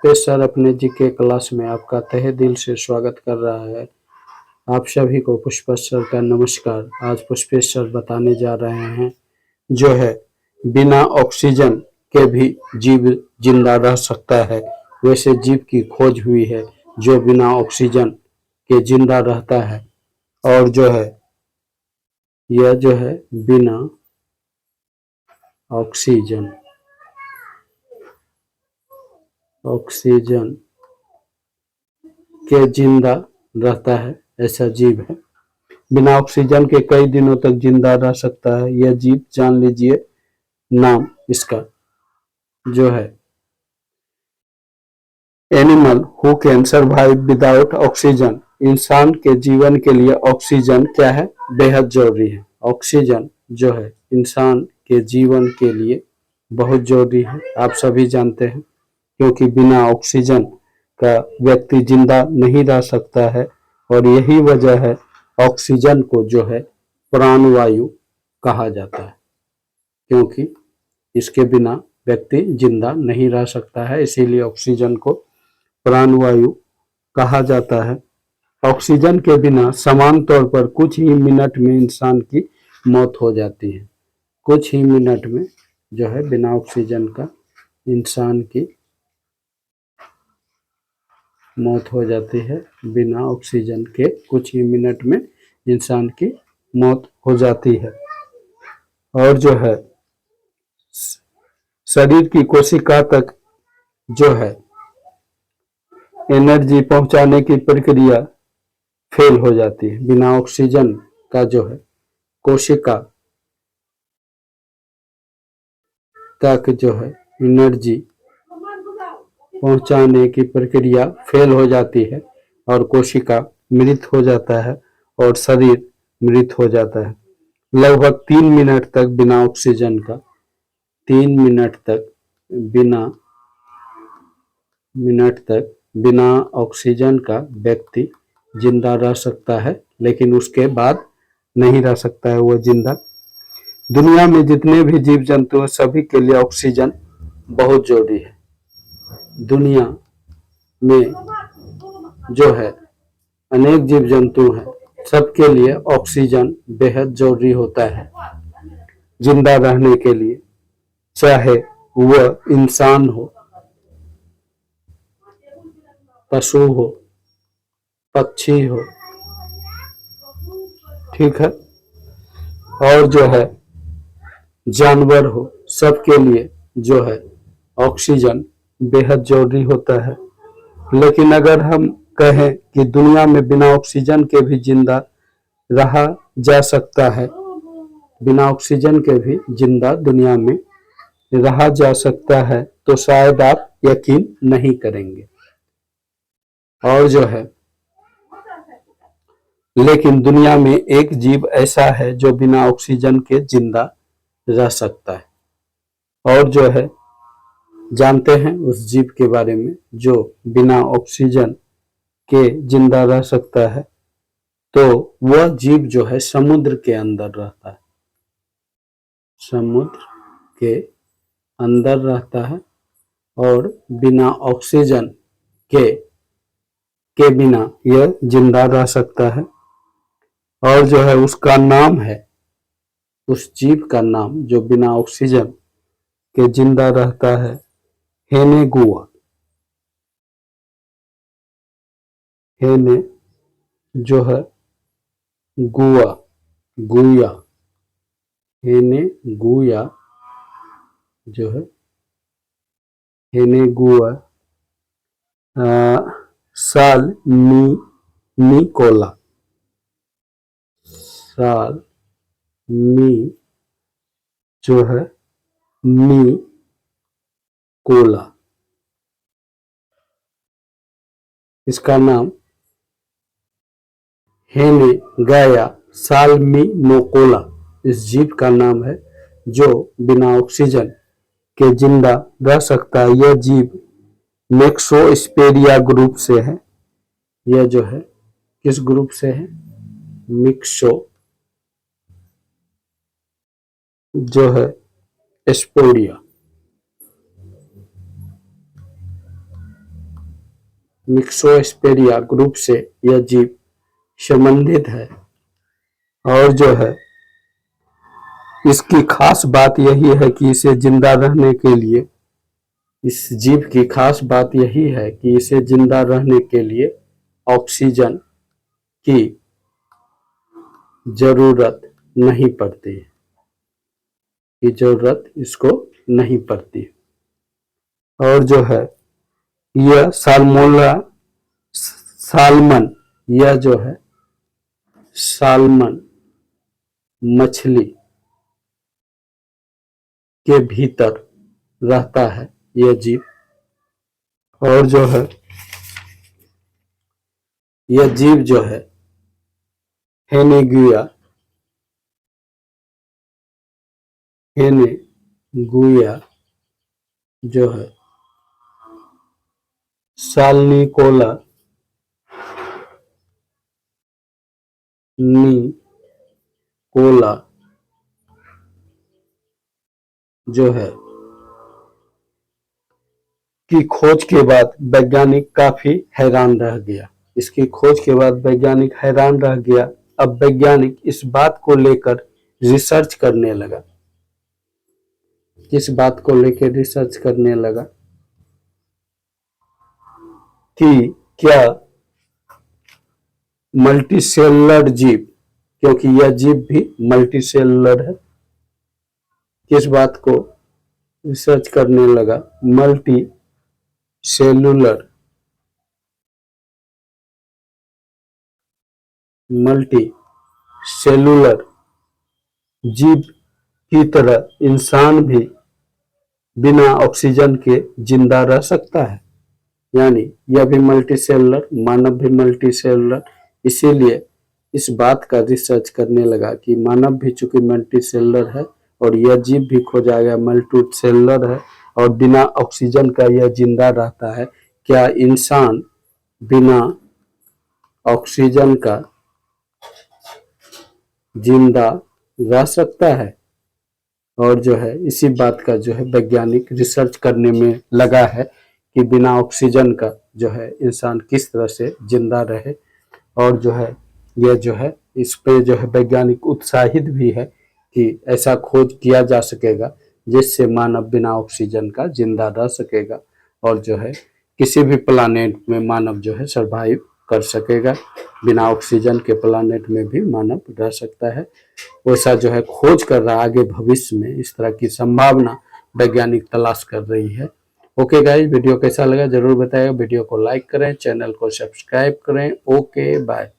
Pushpesh sir अपने GK class में आपका तहे दिल से स्वागत कर रहा है। आप सभी को पुष्पेश सर का नमस्कार। आज पुष्पेश सर बताने जा रहे हैं जो है बिना ऑक्सीजन के भी जीव जिंदा रह सकता है। वैसे जीव की खोज हुई है जो बिना ऑक्सीजन के जिंदा रहता है और जो है यह जो है बिना ऑक्सीजन के जिंदा रहता है, ऐसा जीव है। बिना ऑक्सीजन के कई दिनों तक जिंदा रह सकता है यह जीव। जान लीजिए नाम इसका जो है animal who can survive without oxygen. इंसान के जीवन के लिए ऑक्सीजन क्या है, बेहद जरूरी है। ऑक्सीजन जो है इंसान के जीवन के लिए बहुत जरूरी है, आप सभी जानते हैं, क्योंकि बिना ऑक्सीजन का व्यक्ति जिंदा नहीं रह सकता है। और यही वजह है ऑक्सीजन को जो है प्राणवायु कहा जाता है, क्योंकि इसके बिना व्यक्ति जिंदा नहीं रह सकता है, इसीलिए ऑक्सीजन को प्राणवायु कहा जाता है। ऑक्सीजन के बिना समान तौर पर कुछ ही मिनट में इंसान की मौत हो जाती है। कुछ ही मिनट में जो है बिना ऑक्सीजन का इंसान की मौत हो जाती है। बिना ऑक्सीजन के कुछ ही मिनट में इंसान की मौत हो जाती है। और जो है शरीर की कोशिका तक जो है एनर्जी पहुंचाने की प्रक्रिया फेल हो जाती है। बिना ऑक्सीजन का जो है कोशिका तक जो है एनर्जी पहुंचाने की प्रक्रिया फेल हो जाती है और कोशिका मृत हो जाता है और शरीर मृत हो जाता है। लगभग 3 मिनट तक बिना ऑक्सीजन का 3 मिनट तक बिना ऑक्सीजन का व्यक्ति जिंदा रह सकता है, लेकिन उसके बाद नहीं रह सकता है वो जिंदा। दुनिया में जितने भी जीव जंतु हैं सभी के लिए ऑक्सीजन बहुत जरूरी है। दुनिया में जो है अनेक जीव जंतु हैं, सबके लिए ऑक्सीजन बेहद जरूरी होता है जिंदा रहने के लिए, चाहे वह इंसान हो, पशु हो, पक्षी हो, ठीक है, और जो है जानवर हो, सबके लिए जो है ऑक्सीजन बेहद जरूरी होता है। लेकिन अगर हम कहें कि दुनिया में बिना ऑक्सीजन के भी जिंदा रहा जा सकता है, बिना ऑक्सीजन के भी जिंदा दुनिया में रहा जा सकता है, तो शायद आप यकीन नहीं करेंगे। और जो है लेकिन दुनिया में एक जीव ऐसा है जो बिना ऑक्सीजन के जिंदा रह सकता है। और जो है जानते हैं उस जीव के बारे में जो बिना ऑक्सीजन के जिंदा रह सकता है, तो वह जीव जो है समुद्र के अंदर रहता है। समुद्र के अंदर रहता है और बिना ऑक्सीजन के बिना यह जिंदा रह सकता है। और जो है उसका नाम है, उस जीव का नाम जो बिना ऑक्सीजन के जिंदा रहता है, हेनेगुआ। हेने जो है गुआ, गुया, हेनेगुआ जो है हेनेगुआ साल निकोला, साल मी जो है निकोला, इसका नाम हेने गाया साल्मिनोकोला इस जीव का नाम है जो बिना ऑक्सीजन के जिंदा रह सकता है। यह जीव मिक्सोस्पेरिया ग्रुप से है। यह जो है किस ग्रुप से है, मिक्सो जो है स्पोरिया मिक्सोस्पेरिया ग्रुप से यह जीव संबंधित है। और जो है इसकी खास बात यही है कि इसे जिंदा रहने के लिए, इस जीव की खास बात यही है कि इसे जिंदा रहने के लिए ऑक्सीजन की जरूरत नहीं पड़ती, की जरूरत इसको नहीं पड़ती। और जो है यह सालमन, यह जो है सालमन मछली के भीतर रहता है यह जीव। और जो है यह जीव जो है हेनेगुया जो है साल्निकोला जो है की खोज के बाद वैज्ञानिक काफी हैरान रह गया। इसकी खोज के बाद वैज्ञानिक हैरान रह गया। अब वैज्ञानिक इस बात को लेकर रिसर्च करने लगा। किस बात को लेकर रिसर्च करने लगा कि क्या मल्टीसेलुलर जीव, क्योंकि यह जीव भी मल्टीसेलुलर है, किस बात को रिसर्च करने लगा, मल्टी सेलुलर जीव की तरह इंसान भी बिना ऑक्सीजन के जिंदा रह सकता है। यानी यह भी मल्टीसेलुलर, मानव भी मल्टीसेलुलर। इसीलिए इस बात का रिसर्च करने लगा कि मानव भी चूंकि मल्टीसेलुलर है और यह जीव भी खोजा गया मल्टीसेलुलर है और बिना ऑक्सीजन का यह जिंदा रहता है, क्या इंसान बिना ऑक्सीजन का जिंदा रह सकता है। और जो है इसी बात का जो है वैज्ञानिक रिसर्च करने में लगा है कि बिना ऑक्सीजन का जो है इंसान किस तरह से जिंदा रहे। और जो है यह जो है इस पे जो है वैज्ञानिक उत्साहित भी है कि ऐसा खोज किया जा सकेगा जिससे मानव बिना ऑक्सीजन का जिंदा रह सकेगा और जो है किसी भी प्लानेट में मानव जो है सरवाइव कर सकेगा। बिना ऑक्सीजन के प्लानेट में भी मानव रह सकता है। वैसा जो है खोज कर रहा, आगे भविष्य में इस तरह की संभावना वैज्ञानिक तलाश कर रही है। ओके गाइस, वीडियो कैसा लगा जरूर बताइएगा। वीडियो को लाइक करें, चैनल को सब्सक्राइब करें। Okay bye.